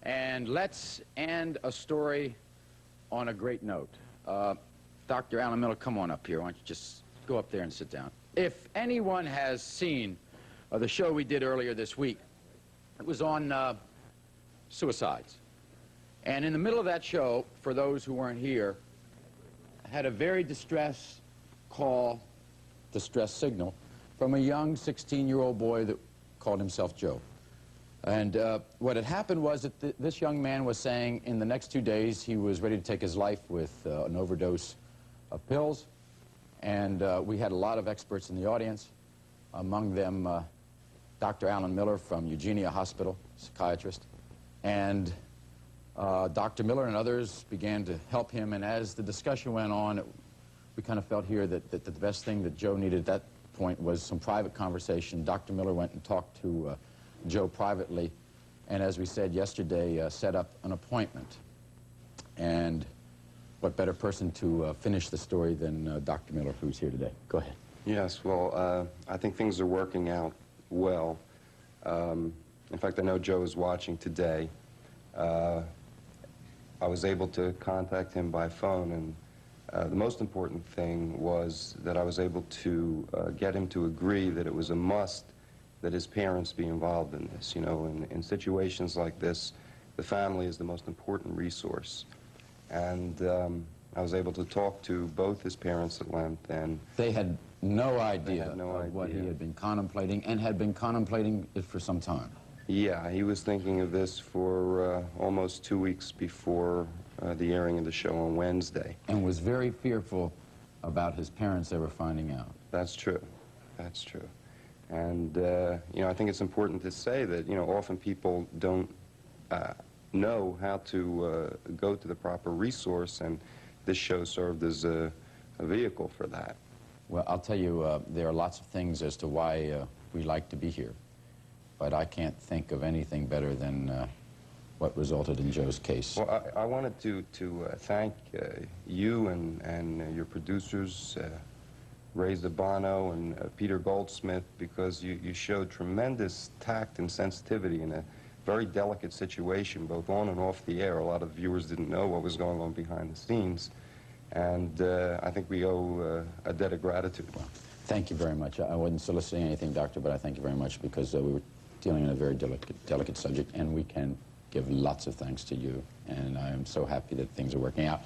And let's end a story on a great note. Dr. Alan Miller, come on up here. Why don't you just go up there and sit down. If anyone has seen the show we did earlier this week, it was on suicides. And in the middle of that show, for those who weren't here, I had a very distress signal, from a young 16-year-old boy that called himself Joe. And what had happened was that this young man was saying in the next 2 days he was ready to take his life with an overdose of pills. And we had a lot of experts in the audience, among them Dr. Alan Miller from Eugenia Hospital, psychiatrist. And Dr. Miller and others began to help him, and as the discussion went on, we kind of felt here that the best thing that Joe needed at that point was some private conversation. Dr. Miller went and talked to Joe privately, and as we said yesterday, set up an appointment. And what better person to finish the story than Dr. Miller, who's here today. Go ahead. Yes, well, I think things are working out well. In fact, I know Joe is watching today. I was able to contact him by phone, and the most important thing was that I was able to get him to agree that it was a must that his parents be involved in this. You know, in situations like this, the family is the most important resource. And I was able to talk to both his parents at length, and they had no idea of what he had been contemplating, and had been contemplating it for some time. Yeah, he was thinking of this for almost 2 weeks before the airing of the show on Wednesday. And was very fearful about his parents ever finding out. That's true. That's true. And, you know, I think it's important to say that, you know, often people don't know how to go to the proper resource, and this show served as a vehicle for that. Well, I'll tell you, there are lots of things as to why we like to be here, but I can't think of anything better than what resulted in Joe's case. Well, I wanted to thank you and your producers, Ray Zabano and Peter Goldsmith, because you showed tremendous tact and sensitivity in a very delicate situation, both on and off the air. A lot of viewers didn't know what was going on behind the scenes, and I think we owe a debt of gratitude. Well, thank you very much. I wasn't soliciting anything, Doctor, but I thank you very much, because we were dealing in a very delicate subject, and we can give lots of thanks to you, and I am so happy that things are working out.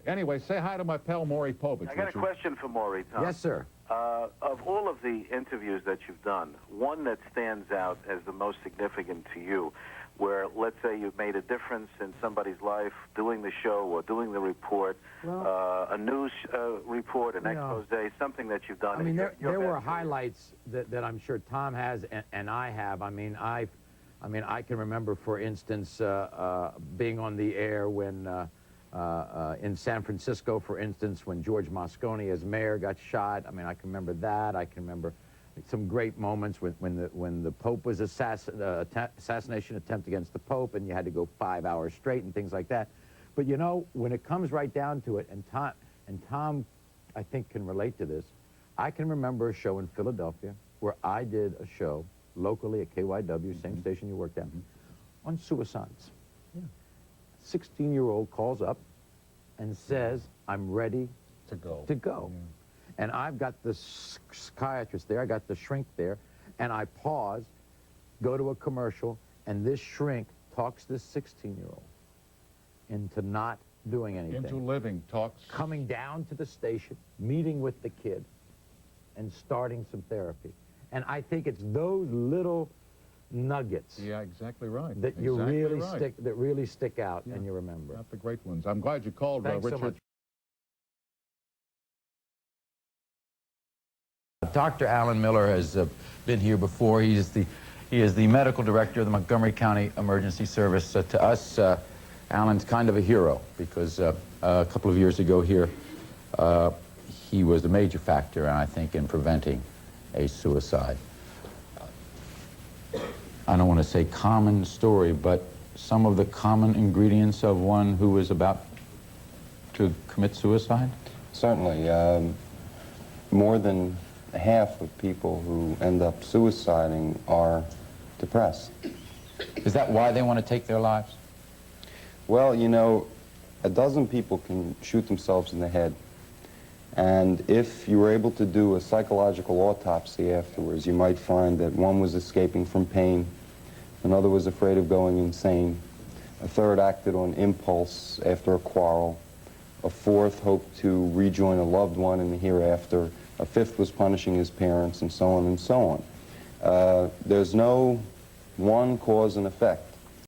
Anyway, say hi to my pal Maury Povich. I got a question for Maury, Tom. Yes, sir. Of all of the interviews that you've done, one that stands out as the most significant to you, where, let's say, you've made a difference in somebody's life doing the show or doing the report, a news report, an expose, something that you've done. I mean, there were highlights that I'm sure Tom has and I have. I mean, I can remember, for instance, being on the air when in San Francisco, for instance, when George Moscone as mayor got shot. I mean, I can remember that. I can remember some great moments when the Pope was assassination attempt against the Pope, and you had to go 5 hours straight and things like that. But you know, when it comes right down to it, and Tom, I think, can relate to this. I can remember a show in Philadelphia where I did a show locally at KYW, same station you worked at, on suicides. 16-year-old calls up and says, I'm ready to go. Yeah. And I've got the psychiatrist there, I got the shrink there, and I pause, go to a commercial, and this shrink talks this 16-year-old into not doing anything. Into living, talks. Coming down to the station, meeting with the kid, and starting some therapy. And I think it's those little nuggets. Yeah, exactly right. That you really stick out, and you remember. Not the great ones. I'm glad you called, Richard. So much. Dr. Alan Miller has been here before. He is the medical director of the Montgomery County Emergency Service. To us, Alan's kind of a hero, because a couple of years ago here, he was a major factor, I think, in preventing a suicide. I don't want to say common story, but some of the common ingredients of one who is about to commit suicide? Certainly. More than half of people who end up suiciding are depressed. Is that why they want to take their lives? Well, you know, a dozen people can shoot themselves in the head. And if you were able to do a psychological autopsy afterwards, you might find that one was escaping from pain, another was afraid of going insane, a third acted on impulse after a quarrel, a fourth hoped to rejoin a loved one in the hereafter, a fifth was punishing his parents, and so on and so on. There's no one cause and effect.